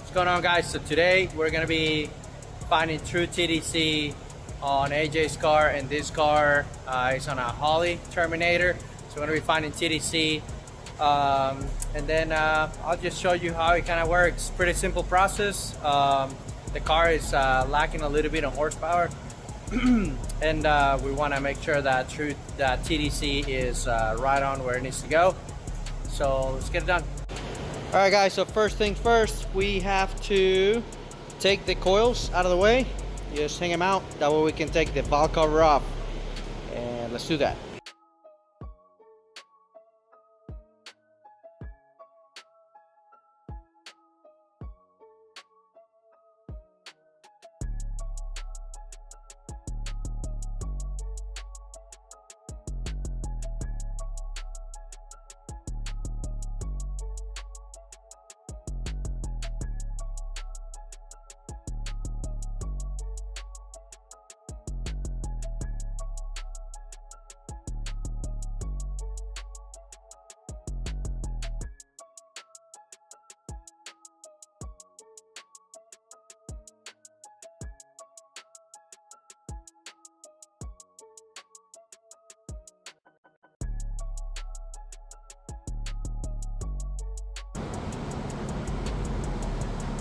What's going on, guys? So today we're gonna be finding true TDC on AJ's car, and this car is on a Holley Terminator. So we're gonna be finding TDC, and then I'll just show you how it kind of works. Pretty simple process. The car is lacking a little bit of horsepower, and we want to make sure that TDC is right on where it needs to go. So let's get it done. All right, guys, so first things first, we have to take the coils out of the way. Just hang them out, that way we can take the valve cover off, and let's do that.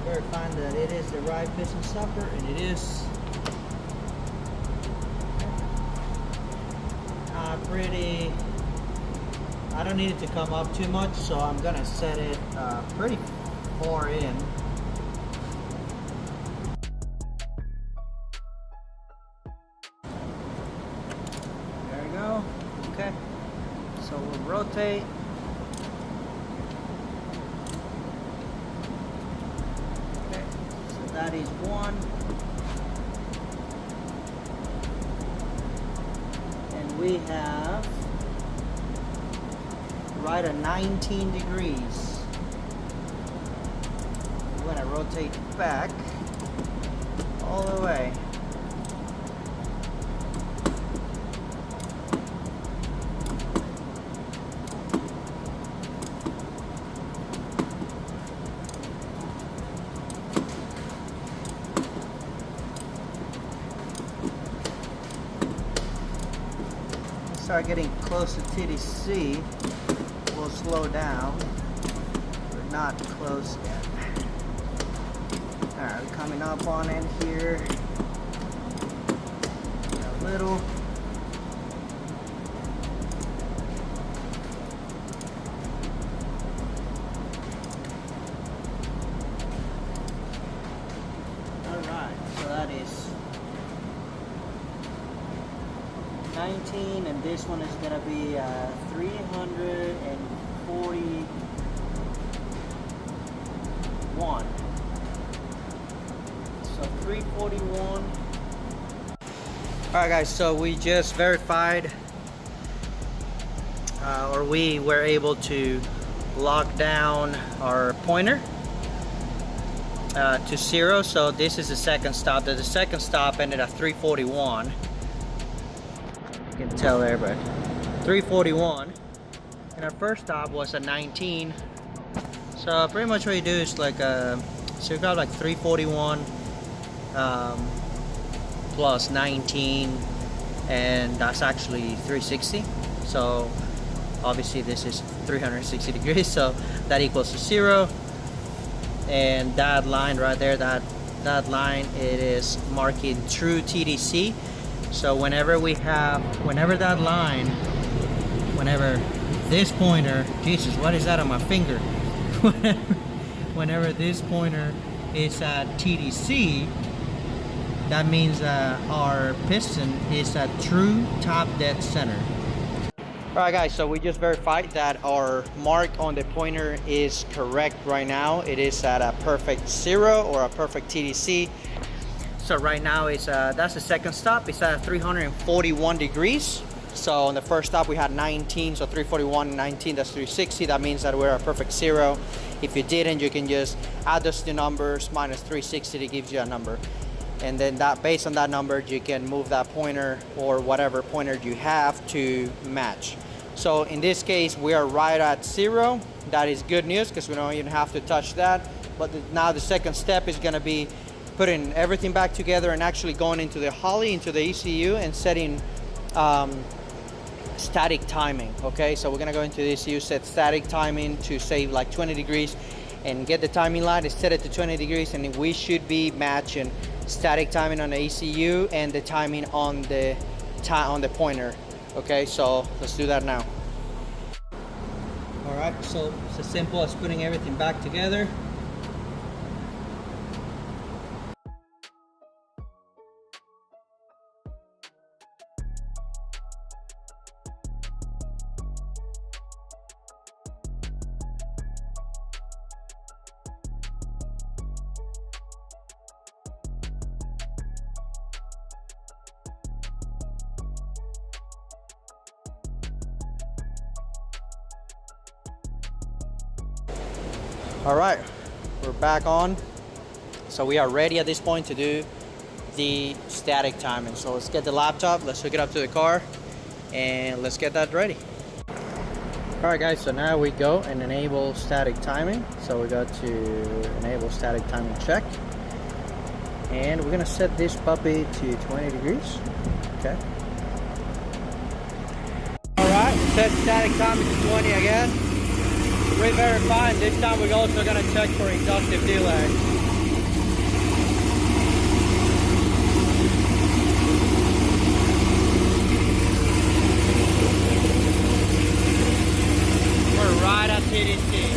Verifying that it is the right piston stopper, and it is. I don't need it to come up too much, so I'm gonna set it pretty far in. There we go. Okay, so we'll rotate. That is one, and we have right at 19 degrees. We're going to rotate back all the way. Start getting close to TDC, we'll slow down. We're not close yet. Alright, we're coming up on it here. A little. Alright, so that is 19, and this one is gonna be 341. So 341. Alright, guys, so we just verified, or we were able to lock down our pointer to 0. So this is the second stop. The second stop ended at 341. You can tell there, but 341, and our first stop was at 19. So pretty much what you do is like so you got like 341 plus 19, and that's actually 360. So obviously this is 360 degrees, so that equals to 0. And that line right there, that line, it is marking true TDC. So whenever this pointer, Jesus, what is that on my finger? Whenever this pointer is at TDC, that means our piston is at true top dead center. Alright, guys, so we just verified that our mark on the pointer is correct right now. It is at a perfect 0 or a perfect TDC. So right now it's that's the second stop. It's at 341 degrees. So on the first stop we had 19, so 341 19, that's 360. That means that we're at perfect 0. If you didn't, you can just add those two numbers minus 360 to give you a number. And then that, based on that number, you can move that pointer or whatever pointer you have to match. So in this case, we are right at 0. That is good news because we don't even have to touch that. But now the second step is gonna be putting everything back together and actually going into the Holley, into the ECU, and setting static timing. Okay, so we're gonna go into the ECU, set static timing to say like 20 degrees, and get the timing line and set it to 20 degrees, and we should be matching static timing on the ECU and the timing on the pointer. Okay, so let's do that now. All right, so it's as simple as putting everything back together. All right, we're back on. So we are ready at this point to do the static timing. So let's get the laptop, let's hook it up to the car, and let's get that ready. All right guys, so now we go and enable static timing. So we go to enable static timing check. And we're gonna set this puppy to 20 degrees, okay? All right, set static timing to 20 again. Re-verify, and this time we're also going to check for inductive delay. We're right at TDC.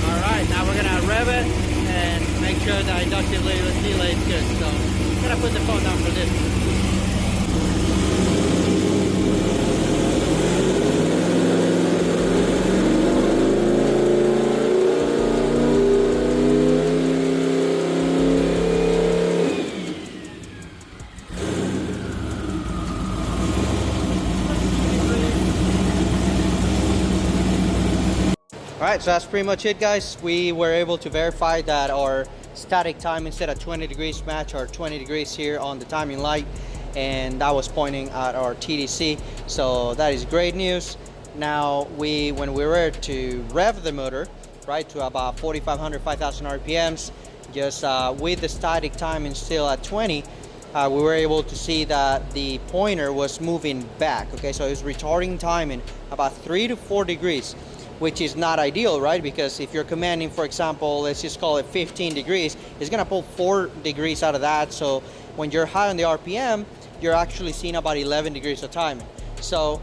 Alright, now we're going to rev it and make sure that inductive delay is good. So I'm gonna put the phone down for this. Alright, so that's pretty much it guys. We were able to verify that our static time instead of 20 degrees match our 20 degrees here on the timing light, and that was pointing at our TDC, so that is great news. Now when we were to rev the motor right to about 4,500 5,000 RPMs, just with the static timing still at 20, we were able to see that the pointer was moving back. Okay, so it was retarding timing about 3 to 4 degrees, which is not ideal, right? Because if you're commanding, for example, let's just call it 15 degrees, it's gonna pull 4 degrees out of that. So when you're high on the RPM, you're actually seeing about 11 degrees of timing. So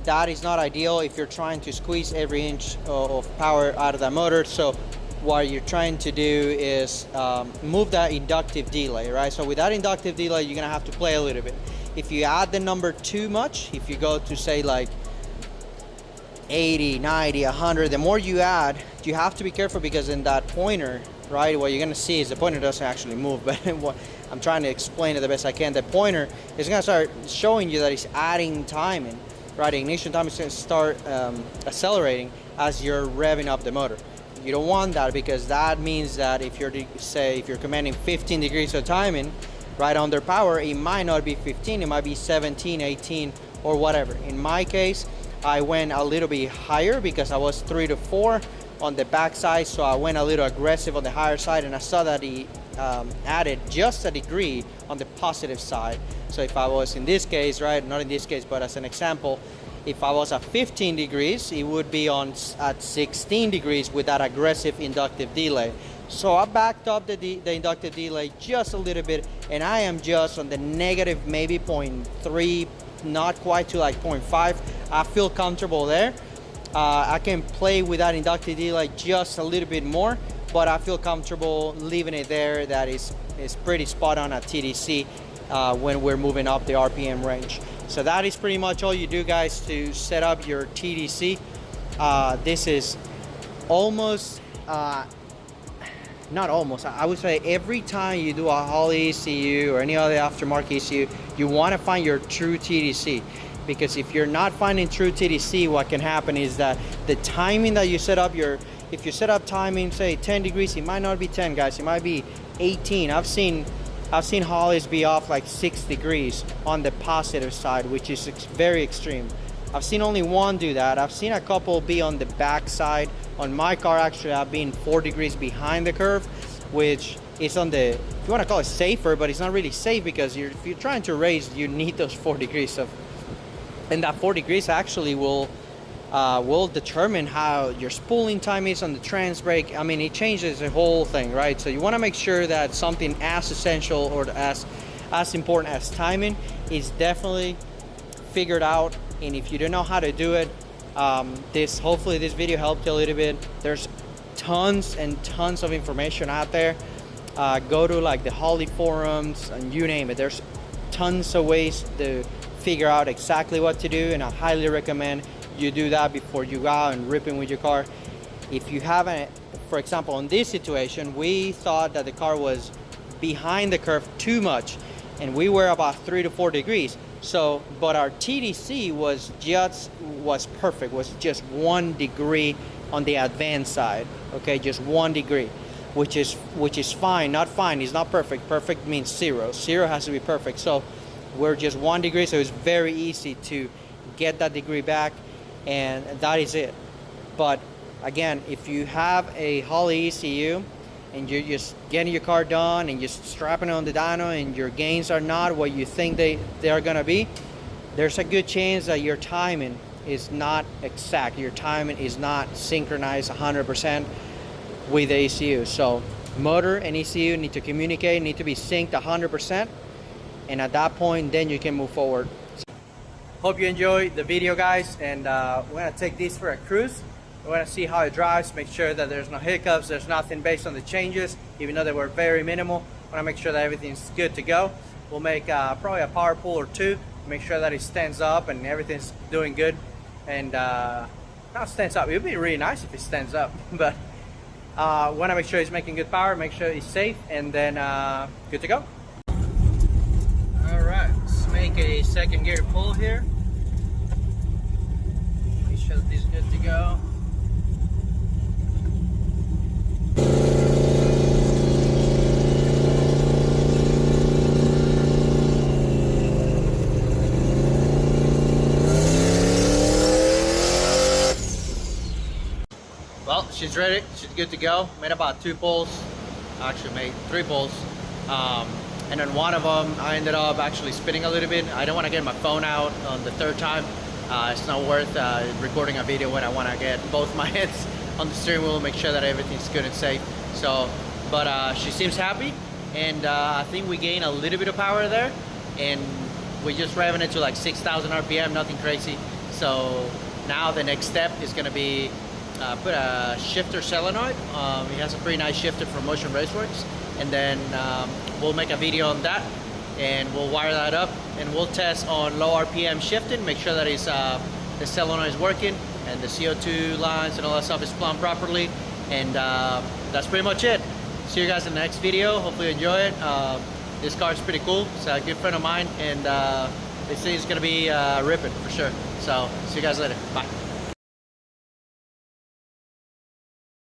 that is not ideal if you're trying to squeeze every inch of power out of that motor. So what you're trying to do is move that inductive delay, right? So with that inductive delay, you're gonna have to play a little bit. If you add the number too much, if you go to say like 80, 90, 100, the more you add, you have to be careful, because in that pointer, right, what you're gonna see is the pointer doesn't actually move, but what I'm trying to explain it the best I can, the pointer is gonna start showing you that it's adding timing, right? The ignition time is gonna start accelerating as you're revving up the motor. You don't want that, because that means that if you're, say, if you're commanding 15 degrees of timing right under power, it might not be 15, it might be 17, 18, or whatever. In my case, I went a little bit higher because I was 3 to 4 on the back side, so I went a little aggressive on the higher side, and I saw that he added just a degree on the positive side. So if I was in this case, right, not in this case, but as an example, if I was at 15 degrees, it would be at 16 degrees with that aggressive inductive delay. So I backed up the inductive delay just a little bit, and I am just on the negative maybe 0.3, not quite to like 0.5. I feel comfortable there. I can play with that inductive delay just a little bit more, but I feel comfortable leaving it there. That is pretty spot on at TDC when we're moving up the RPM range. So that is pretty much all you do, guys, to set up your TDC. This is almost, not almost, I would say every time you do a Holley ECU or any other aftermarket ECU, you want to find your true TDC. Because if you're not finding true TDC, what can happen is that the timing that you set up if you set up timing, say 10 degrees, it might not be 10, guys, it might be 18. I've seen I've seen Holleys be off like 6 degrees on the positive side, which is very extreme. I've seen only one do that. I've seen a couple be on the back side. On my car, actually, I've been 4 degrees behind the curve, which is on the, if you want to call it safer, but it's not really safe because if you're trying to race, you need those 4 degrees of, and that 4 degrees actually will determine how your spooling time is on the trans brake. I mean, it changes the whole thing, right? So you want to make sure that something as essential or as important as timing is definitely figured out. And if you don't know how to do it, hopefully this video helped you a little bit. There's tons and tons of information out there. Go to like the Holley forums and you name it. There's tons of ways to figure out exactly what to do, and I highly recommend you do that before you go out and ripping with your car. If you haven't, for example, in this situation, we thought that the car was behind the curve too much, and we were about 3 to 4 degrees. So, but our TDC was perfect, was just 1 degree on the advanced side. Okay, just 1 degree, which is fine. Not fine. It's not perfect. Perfect means 0. 0 has to be perfect. So we're just 1 degree. So it's very easy to get that degree back, and that is it. But again, if you have a Holley ECU and you're just getting your car done and just strapping it on the dyno and your gains are not what you think they are gonna be, there's a good chance that your timing is not exact. Your timing is not synchronized 100% with the ECU. So motor and ECU need to communicate, need to be synced 100%, and at that point, then you can move forward. Hope you enjoyed the video, guys, and we're gonna take this for a cruise. We're gonna see how it drives, make sure that there's no hiccups, there's nothing based on the changes, even though they were very minimal. Wanna make sure that everything's good to go. We'll make probably a power pull or two, make sure that it stands up and everything's doing good. And not stands up, it would be really nice if it stands up, but wanna make sure it's making good power, make sure it's safe, and then good to go. All right, let's make a second gear pull here. Make sure that this is good to go. Well, she's ready, she's good to go. Made about 2 pulls, actually made 3 pulls. And then one of them, I ended up actually spinning a little bit. I don't want to get my phone out on the 3rd time. It's not worth recording a video when I want to get both my hands on the steering wheel, make sure that everything's good and safe. So, but she seems happy, and I think we gained a little bit of power there, and we just revving it to like 6,000 RPM, nothing crazy. So now the next step is going to be put a shifter solenoid. He has a pretty nice shifter from Motion Raceworks, and then we'll make a video on that, and we'll wire that up, and we'll test on low RPM shifting, make sure that it's, the solenoid is working and the CO2 lines and all that stuff is plumbed properly, and that's pretty much it. See you guys in the next video. Hopefully you enjoy it. This car is pretty cool. It's a good friend of mine, and this thing is gonna be ripping for sure. So see you guys later. Bye.